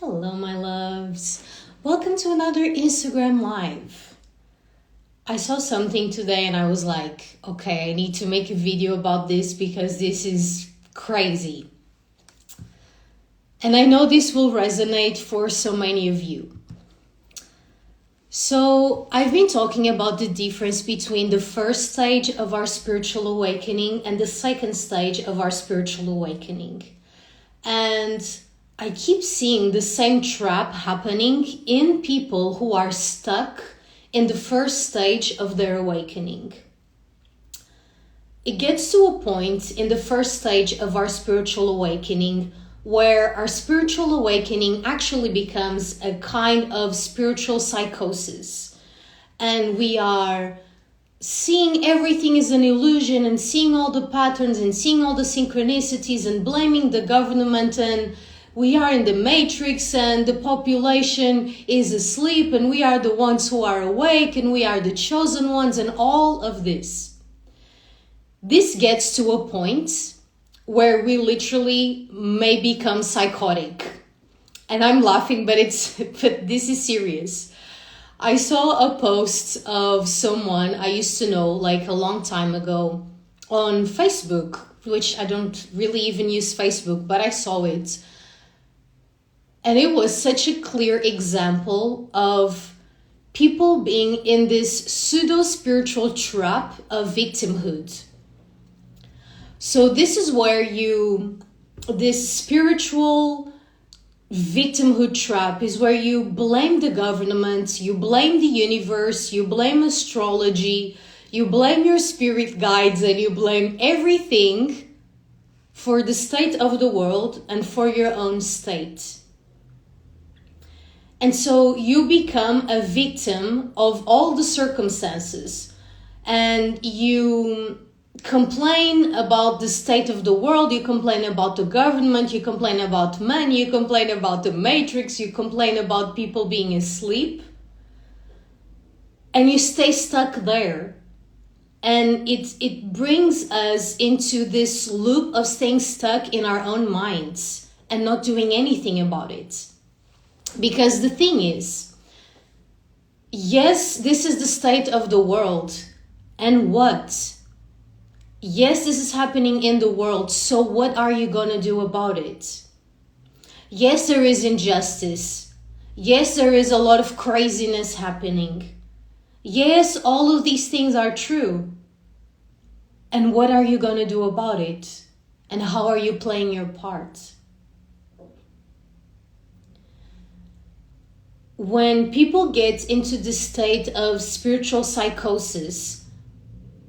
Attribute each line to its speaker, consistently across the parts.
Speaker 1: Hello, my loves. Welcome to another Instagram Live. I saw something today and I was like, okay, I need to make a video about this because this is crazy. And I know this will resonate for so many of you. So I've been talking about the difference between the first stage of our spiritual awakening and the second stage of our spiritual awakening. And I keep seeing the same trap happening in people who are stuck in the first stage of their awakening. It gets to a point in the first stage of our spiritual awakening where our spiritual awakening actually becomes a kind of spiritual psychosis. And we are seeing everything as an illusion and seeing all the patterns and seeing all the synchronicities and blaming the government, and we are in the matrix and the population is asleep and we are the ones who are awake and we are the chosen ones and all of this. This gets to a point where we literally may become psychotic. And I'm laughing, but this is serious. I saw a post of someone I used to know like a long time ago on Facebook, which I don't really even use Facebook, but I saw it. And it was such a clear example of people being in this pseudo-spiritual trap of victimhood. So this is where this spiritual victimhood trap is where you blame the government, you blame the universe, you blame astrology, you blame your spirit guides, and you blame everything for the state of the world and for your own state. And so you become a victim of all the circumstances, and you complain about the state of the world, you complain about the government, you complain about money, you complain about the matrix, you complain about people being asleep, and you stay stuck there. And it brings us into this loop of staying stuck in our own minds and not doing anything about it. Because the thing is, yes, this is the state of the world. And what? Yes, this is happening in the world. So what are you going to do about it? Yes, there is injustice. Yes, there is a lot of craziness happening. Yes, all of these things are true. And what are you going to do about it? And how are you playing your part? When people get into this state of spiritual psychosis,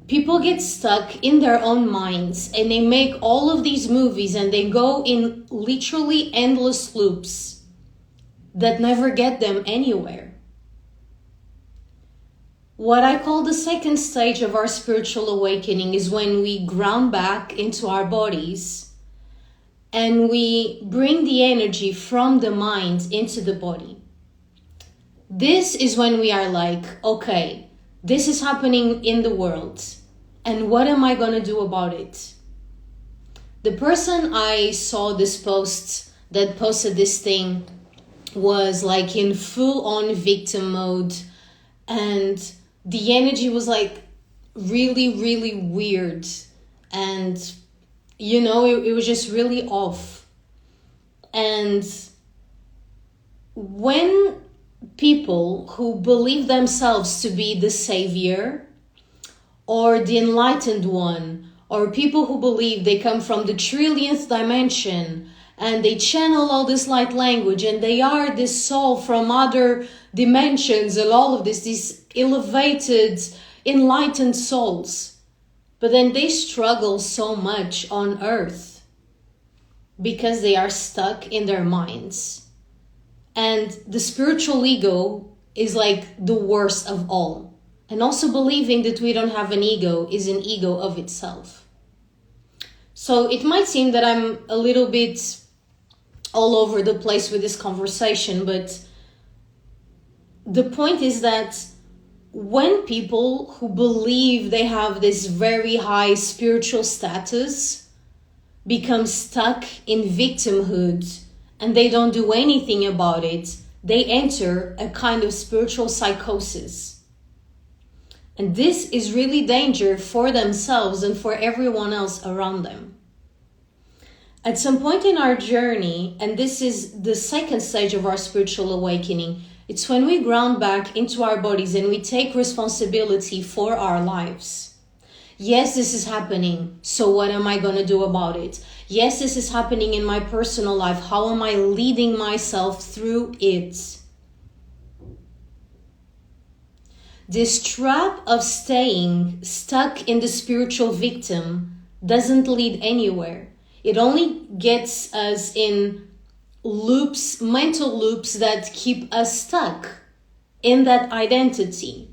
Speaker 1: people get stuck in their own minds and they make all of these movies and they go in literally endless loops that never get them anywhere. What I call the second stage of our spiritual awakening is when we ground back into our bodies and we bring the energy from the mind into the body. This is when we are like, okay, this is happening in the world. And what am I going to do about it? The person I saw this post that posted this thing was like in full-on victim mode. And the energy was like really, really weird. And, you know, it was just really off. And when people who believe themselves to be the savior or the enlightened one, or people who believe they come from the trillionth dimension and they channel all this light language and they are this soul from other dimensions and all of this, these elevated, enlightened souls. But then they struggle so much on earth because they are stuck in their minds. And the spiritual ego is like the worst of all. And also believing that we don't have an ego is an ego of itself. So it might seem that I'm a little bit all over the place with this conversation, but the point is that when people who believe they have this very high spiritual status become stuck in victimhood and they don't do anything about it, they enter a kind of spiritual psychosis. And this is really danger for themselves and for everyone else around them. At some point in our journey, and this is the second stage of our spiritual awakening, it's when we ground back into our bodies and we take responsibility for our lives. Yes, this is happening. So what am I going to do about it? Yes, this is happening in my personal life. How am I leading myself through it? This trap of staying stuck in the spiritual victim doesn't lead anywhere. It only gets us in loops, mental loops that keep us stuck in that identity.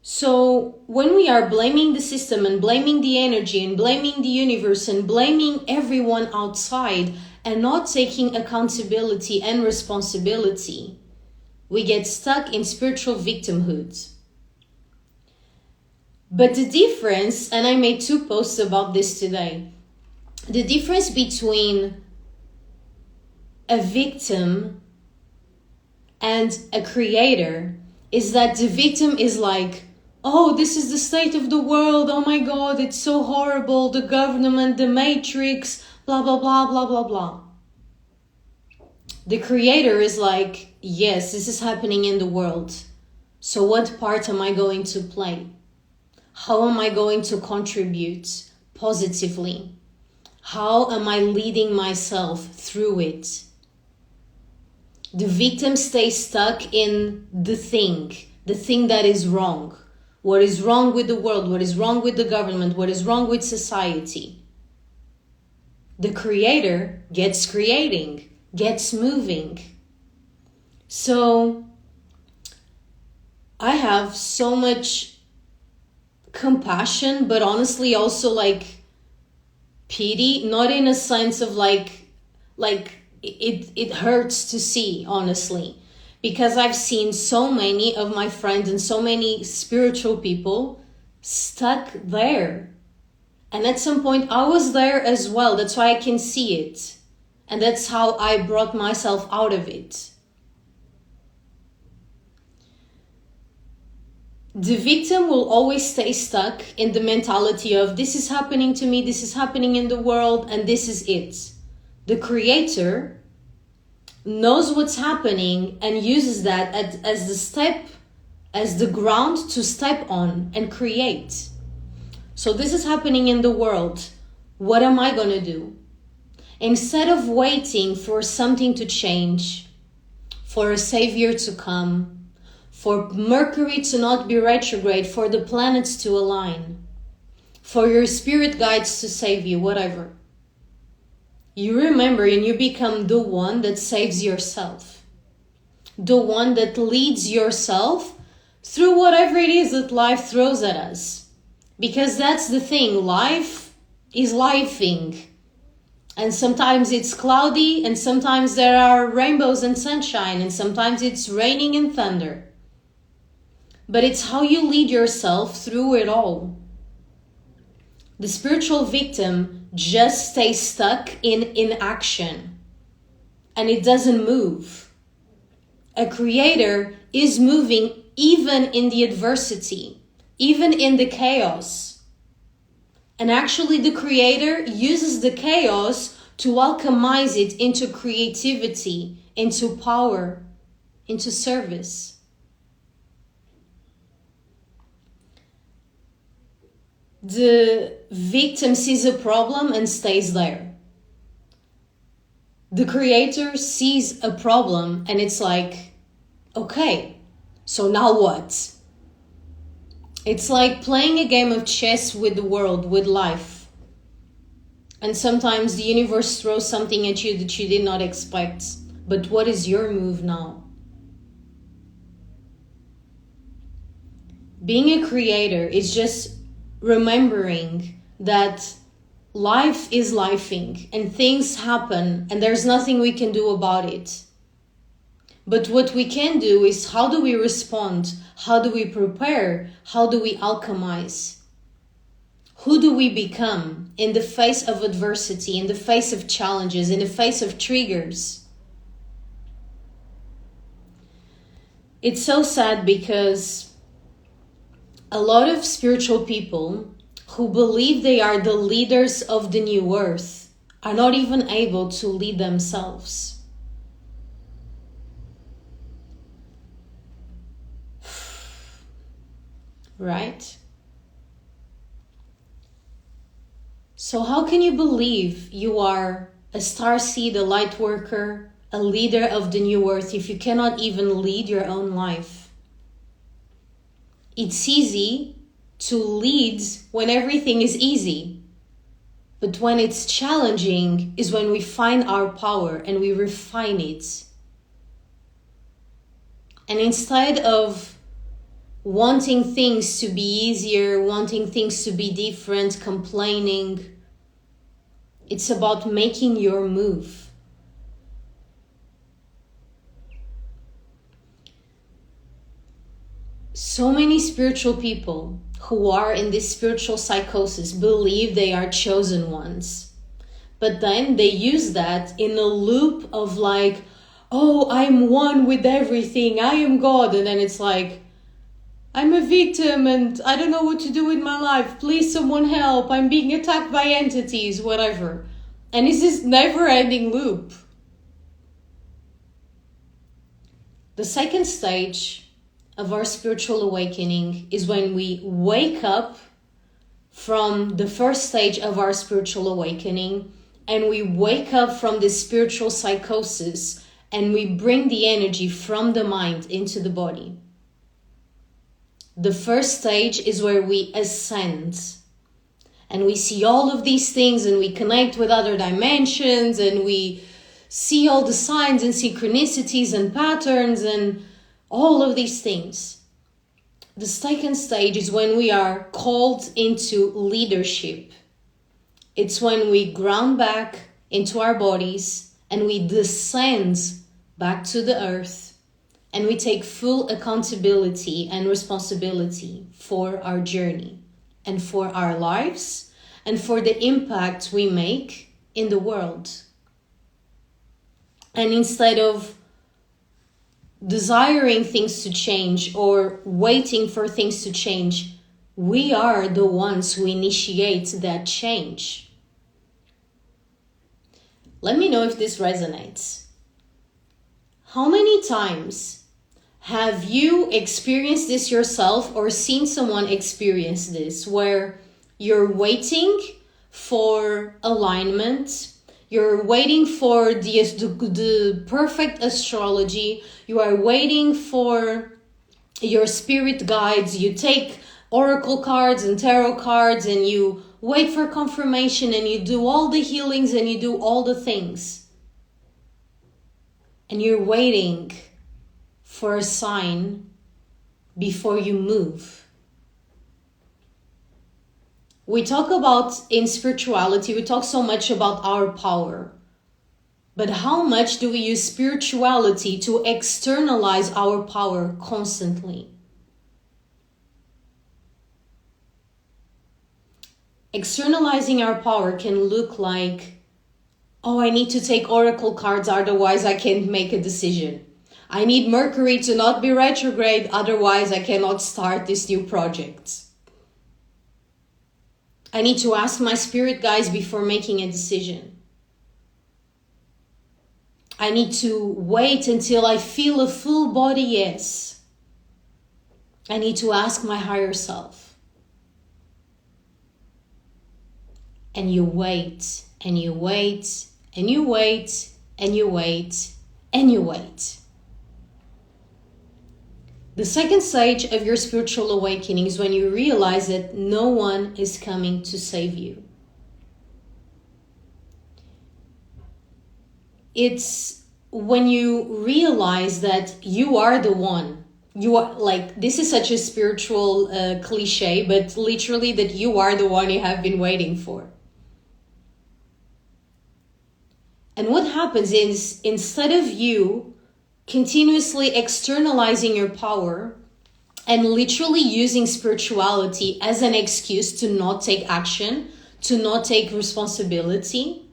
Speaker 1: So when we are blaming the system and blaming the energy and blaming the universe and blaming everyone outside and not taking accountability and responsibility, we get stuck in spiritual victimhood. But the difference, and I made 2 posts about this today, the difference between a victim and a creator is that the victim is like, oh, this is the state of the world, oh my God, it's so horrible, the government, the matrix, blah, blah, blah, blah, blah, blah. The creator is like, yes, this is happening in the world. So what part am I going to play? How am I going to contribute positively? How am I leading myself through it? The victim stays stuck in the thing that is wrong. What is wrong with the world? What is wrong with the government? What is wrong with society? The creator gets creating, gets moving. So I have so much compassion, but honestly also like pity, not in a sense of like it hurts to see, honestly, because I've seen so many of my friends and so many spiritual people stuck there. And at some point I was there as well. That's why I can see it. And that's how I brought myself out of it. The victim will always stay stuck in the mentality of this is happening to me, this is happening in the world, and this is it. The creator knows what's happening and uses that as the ground to step on and create. So this is happening in the world. What am I going to do? Instead of waiting for something to change, for a savior to come, for Mercury to not be retrograde, for the planets to align, for your spirit guides to save you, whatever. You remember and you become the one that saves yourself. The one that leads yourself through whatever it is that life throws at us. Because that's the thing, life is lifing. And sometimes it's cloudy, and sometimes there are rainbows and sunshine, and sometimes it's raining and thunder. But it's how you lead yourself through it all. The spiritual victim just stays stuck in inaction, and it doesn't move. A creator is moving even in the adversity, even in the chaos. And actually the creator uses the chaos to alchemize it into creativity, into power, into service. The victim sees a problem and stays there. The creator sees a problem and it's like, okay, so now what? It's like playing a game of chess with the world, with life. And sometimes the universe throws something at you that you did not expect. But what is your move now? Being a creator is just remembering that life is lifing and things happen and there's nothing we can do about it. But what we can do is how do we respond? How do we prepare? How do we alchemize? Who do we become in the face of adversity, in the face of challenges, in the face of triggers? It's so sad because a lot of spiritual people who believe they are the leaders of the new earth are not even able to lead themselves. Right? So how can you believe you are a starseed, a light worker, a leader of the new earth if you cannot even lead your own life? It's easy to lead when everything is easy. But when it's challenging is when we find our power and we refine it. And instead of wanting things to be easier, wanting things to be different, complaining, it's about making your move. So many spiritual people who are in this spiritual psychosis believe they are chosen ones. But then they use that in a loop of like, oh, I'm one with everything, I am God. And then it's like, I'm a victim and I don't know what to do with my life. Please, someone help. I'm being attacked by entities, whatever. And it's this never-ending loop. The second stage of our spiritual awakening is when we wake up from the first stage of our spiritual awakening and we wake up from this spiritual psychosis and we bring the energy from the mind into the body. The first stage is where we ascend and we see all of these things and we connect with other dimensions and we see all the signs and synchronicities and patterns and all of these things. The second stage is when we are called into leadership. It's when we ground back into our bodies and we descend back to the earth. And we take full accountability and responsibility for our journey and for our lives and for the impact we make in the world. And instead of desiring things to change or waiting for things to change, we are the ones who initiate that change. Let me know if this resonates. How many times have you experienced this yourself or seen someone experience this where you're waiting for alignment, you're waiting for the perfect astrology, you are waiting for your spirit guides, you take oracle cards and tarot cards and you wait for confirmation and you do all the healings and you do all the things. And you're waiting for a sign before you move. We talk about, in spirituality, we talk so much about our power. But how much do we use spirituality to externalize our power constantly? Externalizing our power can look like, oh, I need to take oracle cards, otherwise I can't make a decision. I need Mercury to not be retrograde, otherwise I cannot start this new project. I need to ask my spirit guides before making a decision. I need to wait until I feel a full body yes. I need to ask my higher self. And you wait, and you wait, and you wait, and you wait, and you wait. The second stage of your spiritual awakening is when you realize that no one is coming to save you. It's when you realize that you are the one. You are like, this is such a spiritual cliche, but literally that you are the one you have been waiting for. And what happens is, instead of you continuously externalizing your power and literally using spirituality as an excuse to not take action, to not take responsibility,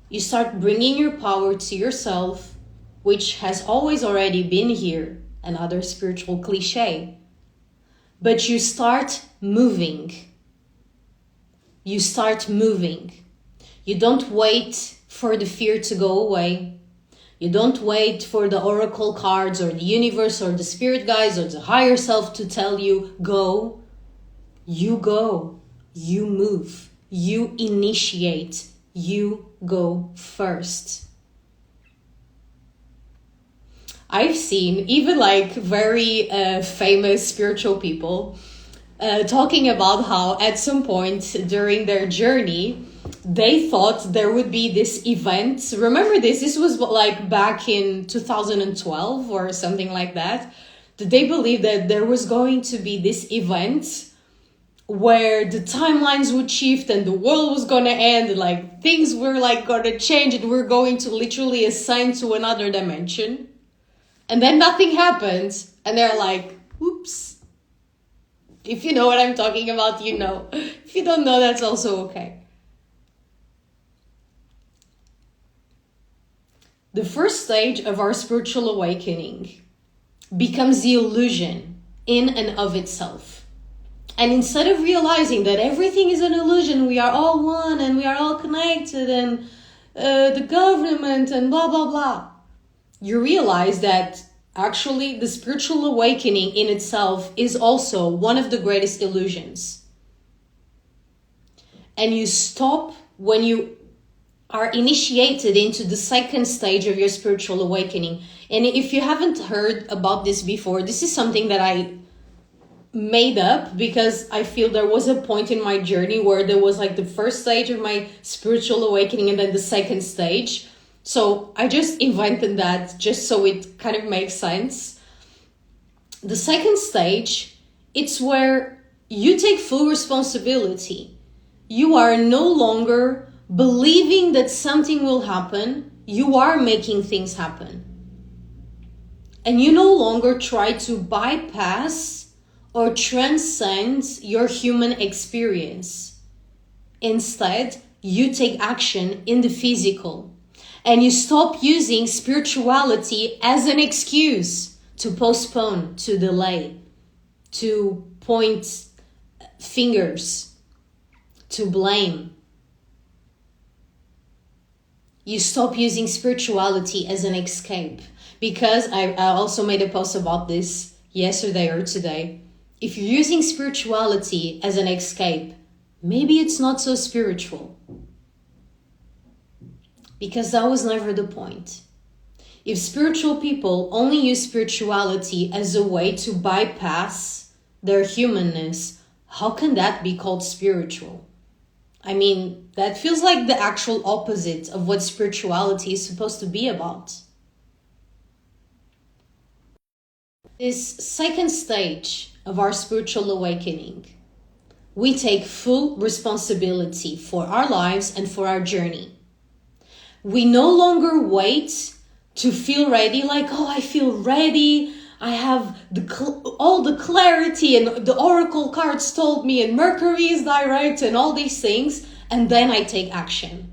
Speaker 1: you start bringing your power to yourself, which has always already been here, another spiritual cliche. But you start moving. You start moving. You don't wait for the fear to go away. You don't wait for the oracle cards or the universe or the spirit guides or the higher self to tell you, go. You go. You move. You initiate. You go first. I've seen even like very famous spiritual people talking about how at some point during their journey, they thought there would be this event. Remember this? This was like back in 2012 or something like that. They believed that there was going to be this event where the timelines would shift and the world was going to end. And like things were like going to change and we're going to literally ascend to another dimension. And then nothing happened. And they're like, oops. If you know what I'm talking about, you know. If you don't know, that's also okay. The first stage of our spiritual awakening becomes the illusion in and of itself. And instead of realizing that everything is an illusion, we are all one and we are all connected and the government and blah, blah, blah, you realize that actually the spiritual awakening in itself is also one of the greatest illusions. And you stop when you are initiated into the second stage of your spiritual awakening. And if you haven't heard about this before, this is something that I made up because I feel there was a point in my journey where there was like the first stage of my spiritual awakening and then the second stage. So I just invented that just so it kind of makes sense. The second stage, it's where you take full responsibility. You are no longer believing that something will happen. You are making things happen. And you no longer try to bypass or transcend your human experience. Instead, you take action in the physical. And you stop using spirituality as an excuse to postpone, to delay, to point fingers, to blame. You stop using spirituality as an escape. Because I also made a post about this yesterday or today. If you're using spirituality as an escape, maybe it's not so spiritual. Because that was never the point. If spiritual people only use spirituality as a way to bypass their humanness, how can that be called spiritual? I mean, that feels like the actual opposite of what spirituality is supposed to be about. This second stage of our spiritual awakening, we take full responsibility for our lives and for our journey. We no longer wait to feel ready, like, oh, I feel ready. I have all the clarity and the oracle cards told me and Mercury is direct and all these things. And then I take action.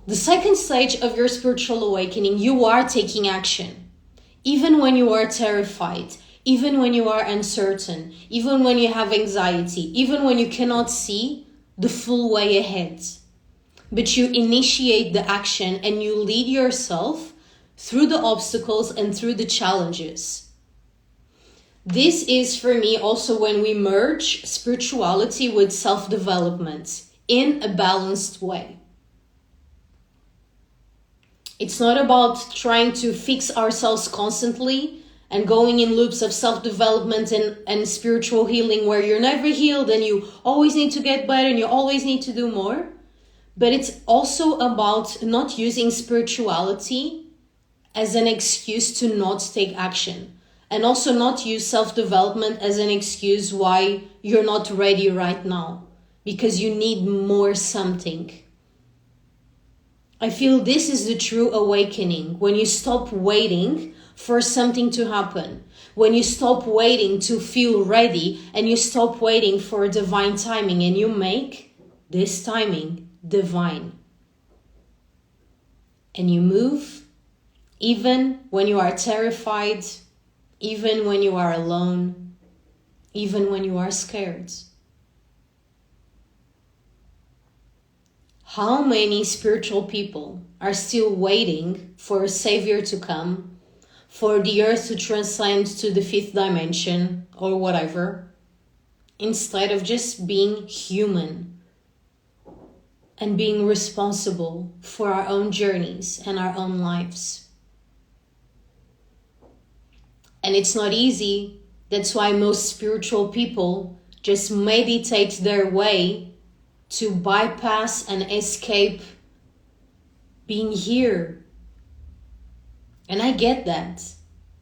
Speaker 1: The second stage of your spiritual awakening, you are taking action. Even when you are terrified, even when you are uncertain, even when you have anxiety, even when you cannot see the full way ahead. But you initiate the action and you lead yourself through the obstacles and through the challenges. This is for me also when we merge spirituality with self-development in a balanced way. It's not about trying to fix ourselves constantly and going in loops of self-development and spiritual healing where you're never healed and you always need to get better and you always need to do more. But it's also about not using spirituality as an excuse to not take action. And also not use self-development as an excuse why you're not ready right now. Because you need more something. I feel this is the true awakening. When you stop waiting for something to happen. When you stop waiting to feel ready and you stop waiting for divine timing and you make this timing divine. And you move even when you are terrified, even when you are alone, even when you are scared. How many spiritual people are still waiting for a savior to come, for the earth to transcend to the fifth dimension or whatever, instead of just being human and being responsible for our own journeys and our own lives? And it's not easy. That's why most spiritual people just meditate their way to bypass and escape being here. And I get that.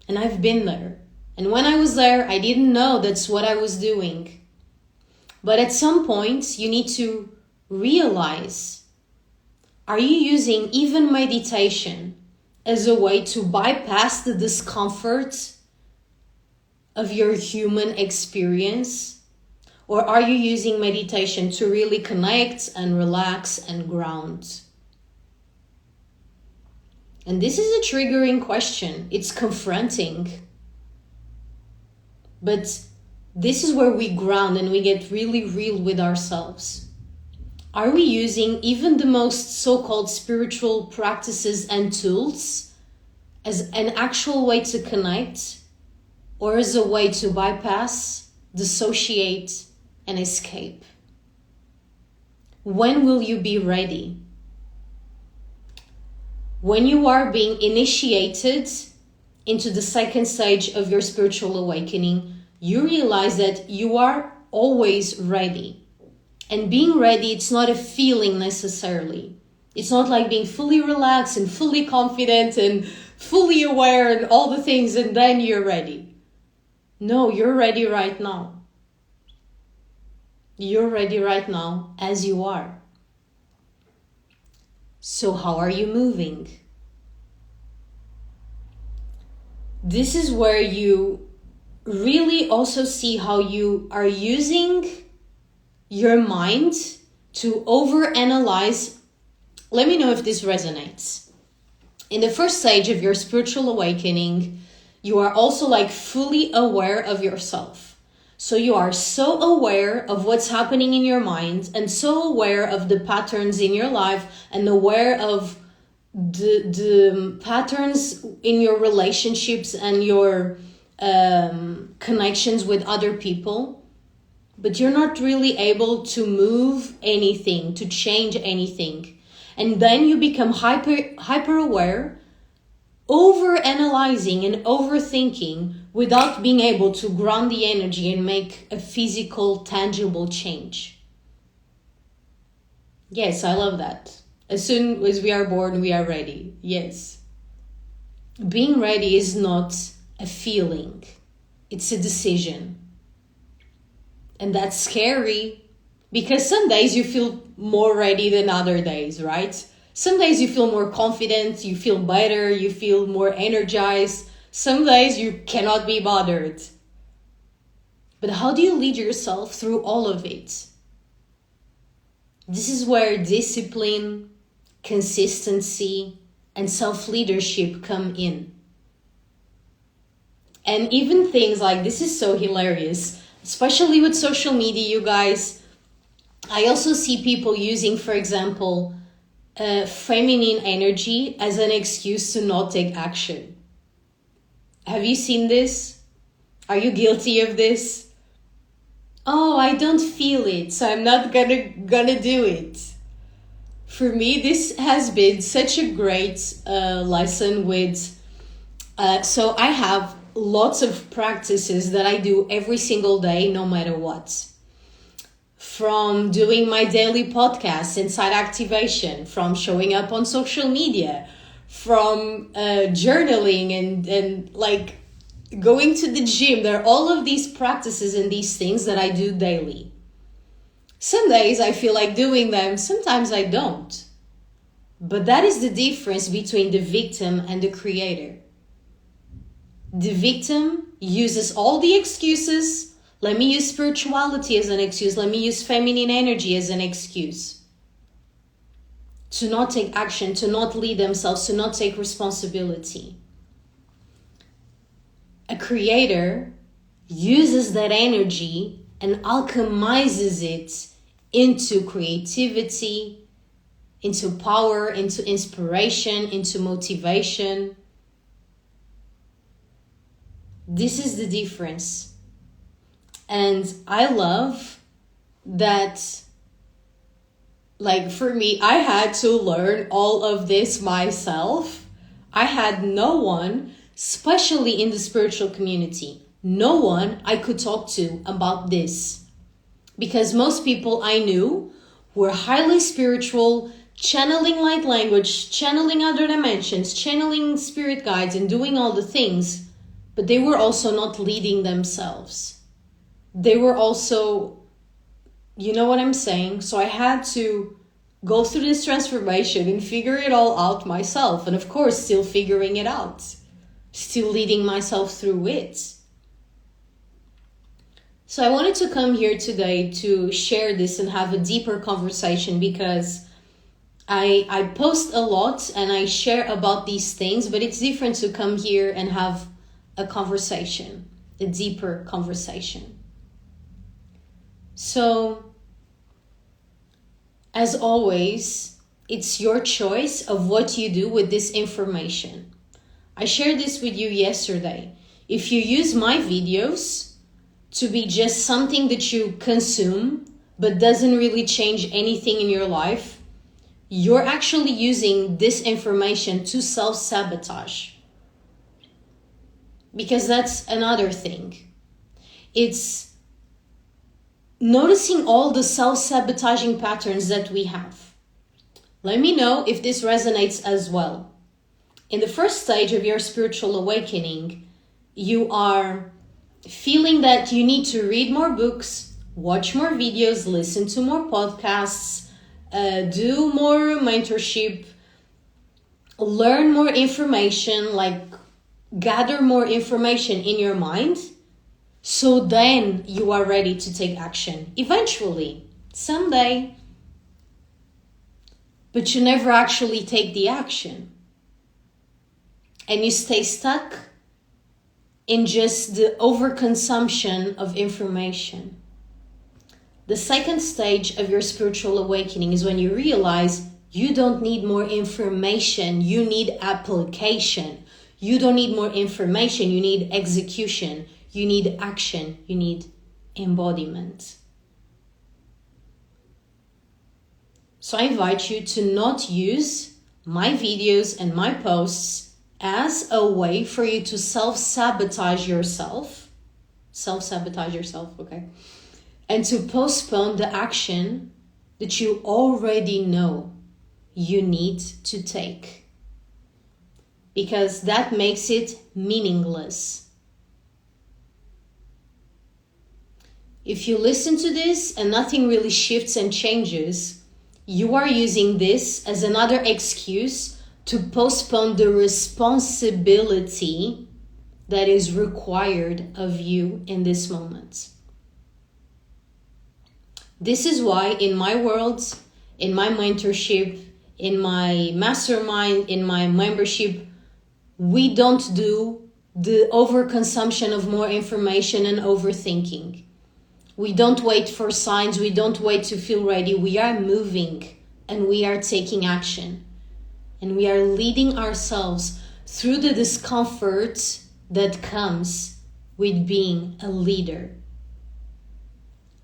Speaker 1: And I've been there. And when I was there, I didn't know that's what I was doing. But at some point, you need to realize, are you using even meditation as a way to bypass the discomfort of your human experience? Or are you using meditation to really connect and relax and ground? And this is a triggering question. It's confronting. But this is where we ground and we get really real with ourselves. Are we using even the most so-called spiritual practices and tools as an actual way to connect, or as a way to bypass, dissociate, and escape? When will you be ready? When you are being initiated into the second stage of your spiritual awakening, you realize that you are always ready. And being ready, it's not a feeling necessarily. It's not like being fully relaxed and fully confident and fully aware and all the things and then you're ready. No, you're ready right now. You're ready right now as you are. So how are you moving? This is where you really also see how you are using your mind to overanalyze. Let me know if this resonates. In the first stage of your spiritual awakening, you are also like fully aware of yourself. So you are so aware of what's happening in your mind and so aware of the patterns in your life and aware of the patterns in your relationships and your connections with other people. But you're not really able to move anything, to change anything. And then you become hyper aware, over analyzing and overthinking without being able to ground the energy and make a physical, tangible change. Yes, I love that. As soon as we are born, we are ready. Yes. Being ready is not a feeling. It's a decision. And that's scary because some days you feel more ready than other days, right? Some days you feel more confident, you feel better, you feel more energized. Some days you cannot be bothered. But how do you lead yourself through all of it? This is where discipline, consistency, and self-leadership come in. And even things like, this is so hilarious, especially with social media, you guys. I also see people using, for example, feminine energy as an excuse to not take action. Have you seen this? Are you guilty of this? Oh, I don't feel it, so I'm not gonna do it. For me, this has been such a great lesson with... So I have lots of practices that I do every single day, no matter what. From doing my daily podcast, Inside Activation, from showing up on social media, from journaling and like going to the gym. There are all of these practices and these things that I do daily. Some days I feel like doing them, sometimes I don't. But that is the difference between the victim and the creator. The victim uses all the excuses. Let me use spirituality as an excuse. Let me use feminine energy as an excuse. To not take action, to not lead themselves, to not take responsibility. A creator uses that energy and alchemizes it into creativity, into power, into inspiration, into motivation. This is the difference. And I love that, like, for me, I had to learn all of this myself. I had no one, especially in the spiritual community, no one I could talk to about this. Because most people I knew were highly spiritual, channeling light language, channeling other dimensions, channeling spirit guides, and doing all the things. But they were also not leading themselves. They were also, you know what I'm saying? So I had to go through this transformation and figure it all out myself. And of course, still figuring it out. Still leading myself through it. So I wanted to come here today to share this and have a deeper conversation, because I post a lot and I share about these things, but it's different to come here and have a conversation, a deeper conversation. So, as always, it's your choice of what you do with this information. I shared this with you yesterday. If you use my videos to be just something that you consume but doesn't really change anything in your life, you're actually using this information to self-sabotage. Because that's another thing. It's noticing all the self-sabotaging patterns that we have. Let me know if this resonates as well. In the first stage of your spiritual awakening, you are feeling that you need to read more books, watch more videos, listen to more podcasts, do more mentorship, learn more information, like gather more information in your mind, so then you are ready to take action. Eventually, someday. But you never actually take the action. And you stay stuck in just the overconsumption of information. The second stage of your spiritual awakening is when you realize you don't need more information, you need application. You don't need more information, you need execution, you need action, you need embodiment. So I invite you to not use my videos and my posts as a way for you to self-sabotage yourself. Self-sabotage yourself, okay? And to postpone the action that you already know you need to take. Because that makes it meaningless. If you listen to this and nothing really shifts and changes, you are using this as another excuse to postpone the responsibility that is required of you in this moment. This is why in my world, in my mentorship, in my mastermind, in my membership, we don't do the overconsumption of more information and overthinking. We don't wait for signs. We don't wait to feel ready. We are moving and we are taking action. And we are leading ourselves through the discomfort that comes with being a leader.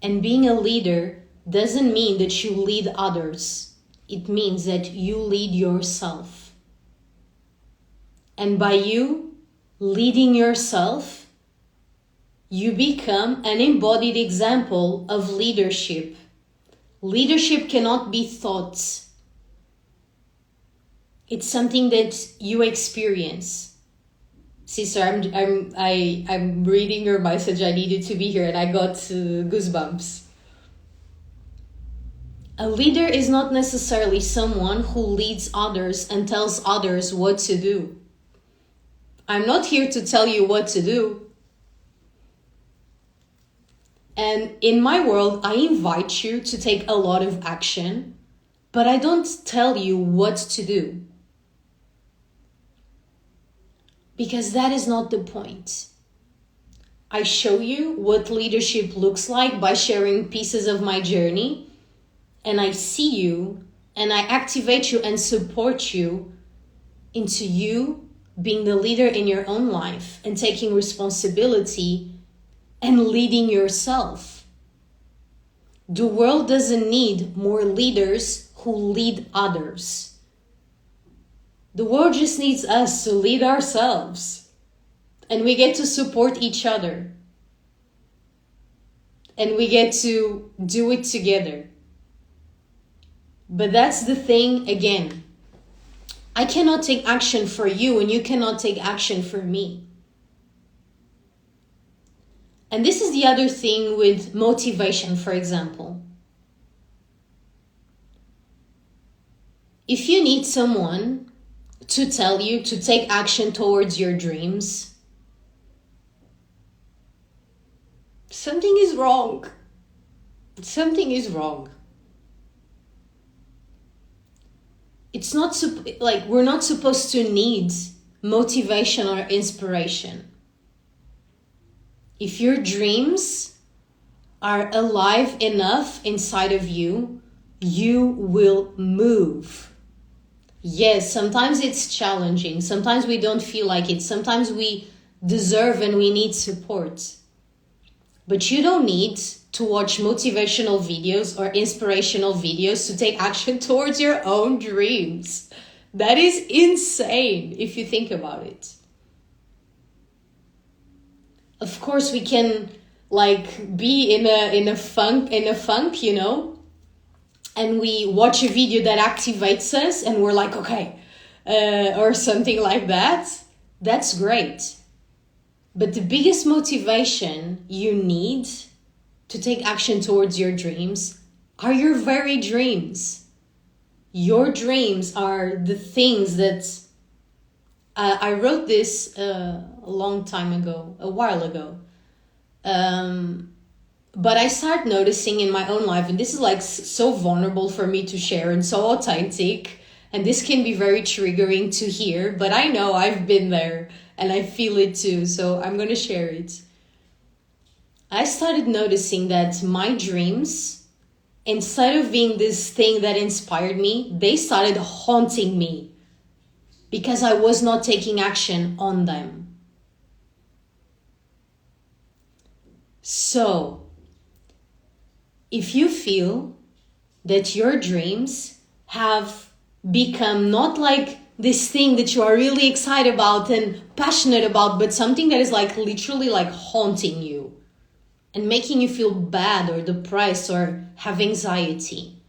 Speaker 1: And being a leader doesn't mean that you lead others. It means that you lead yourself. And by you leading yourself, you become an embodied example of leadership. Leadership cannot be thought. It's something that you experience. Sister, I'm reading your message. I needed to be here and I got goosebumps. A leader is not necessarily someone who leads others and tells others what to do. I'm not here to tell you what to do. And in my world, I invite you to take a lot of action, but I don't tell you what to do. Because that is not the point. I show you what leadership looks like by sharing pieces of my journey, and I see you, and I activate you and support you into you being the leader in your own life and taking responsibility and leading yourself. The world doesn't need more leaders who lead others. The world just needs us to lead ourselves. And we get to support each other. And we get to do it together. But that's the thing again. I cannot take action for you and you cannot take action for me. And this is the other thing with motivation, for example. If you need someone to tell you to take action towards your dreams, something is wrong. Something is wrong. It's not like we're not supposed to need motivation or inspiration. If your dreams are alive enough inside of you, you will move. Yes, sometimes it's challenging. Sometimes we don't feel like it. Sometimes we deserve and we need support. But you don't need to watch motivational videos or inspirational videos to take action towards your own dreams. That is insane if you think about it. Of course, we can like be in a funk, you know, and we watch a video that activates us and we're like, okay, or something like that. That's great. But the biggest motivation you need to take action towards your dreams are your very dreams. Your dreams are the things that I wrote this a long time ago, a while ago. But I started noticing in my own life, and this is like so vulnerable for me to share and so authentic, and this can be very triggering to hear, but I know I've been there and I feel it too, so I'm going to share it. I started noticing that my dreams, instead of being this thing that inspired me, they started haunting me because I was not taking action on them. So, if you feel that your dreams have become not like this thing that you are really excited about and passionate about, but something that is like literally like haunting you and making you feel bad or depressed or have anxiety,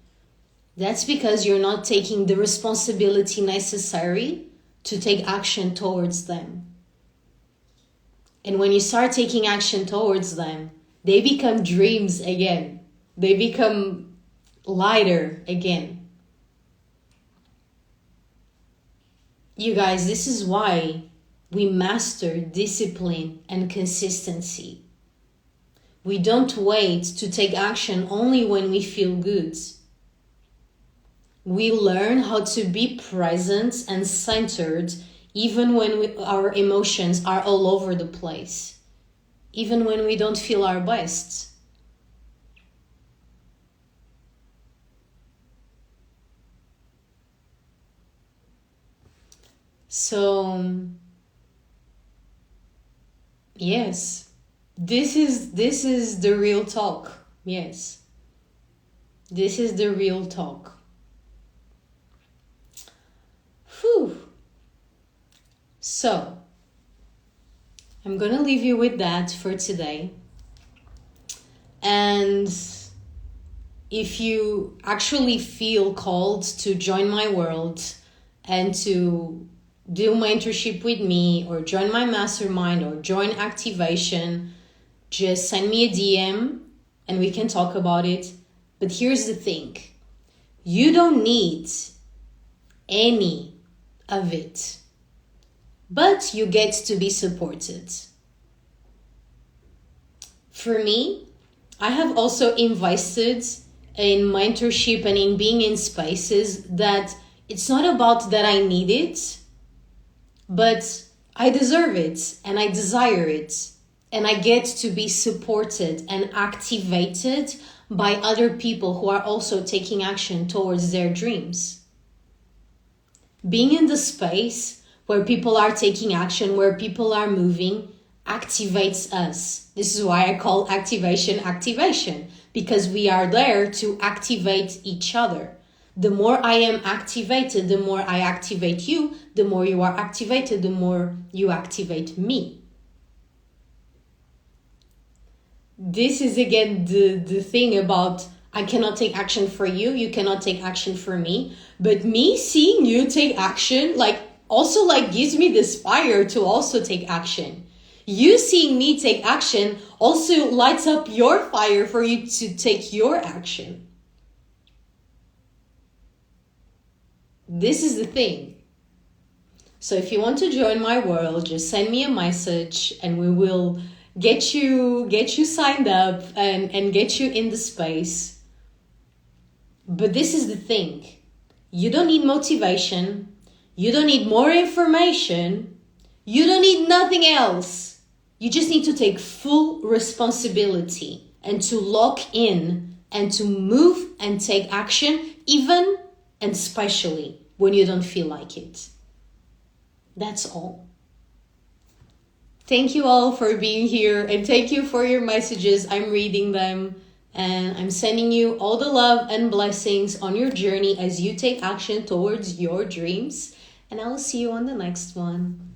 Speaker 1: that's because you're not taking the responsibility necessary to take action towards them. And when you start taking action towards them, they become dreams again. They become lighter again. You guys, this is why we master discipline and consistency. We don't wait to take action only when we feel good. We learn how to be present and centered even when our emotions are all over the place, even when we don't feel our best. So, yes, this is the real talk. Yes, this is the real talk. Whew. So, I'm gonna leave you with that for today. And if you actually feel called to join my world and to do mentorship with me or join my mastermind or join activation, just send me a DM and we can talk about it. But here's the thing. You don't need any of it. but you get to be supported. For me, I have also invested in mentorship and in being in spaces that it's not about that I need it, but I deserve it and I desire it. And I get to be supported and activated by other people who are also taking action towards their dreams. Being in the space where people are taking action, where people are moving, activates us. This is why I call activation, because we are there to activate each other. The more I am activated, the more I activate you. The more you are activated, the more you activate me. This is again the thing about I cannot take action for you, you cannot take action for me. But me seeing you take action also gives me this fire to also take action. You seeing me take action also lights up your fire for you to take your action. This is the thing. So if you want to join my world, just send me a message and we will get you signed up and get you in the space. But this is the thing. You don't need motivation. You don't need more information. You don't need nothing else. You just need to take full responsibility and to lock in and to move and take action, even and especially when you don't feel like it. That's all. Thank you all for being here and thank you for your messages. I'm reading them and I'm sending you all the love and blessings on your journey as you take action towards your dreams. And I will see you on the next one.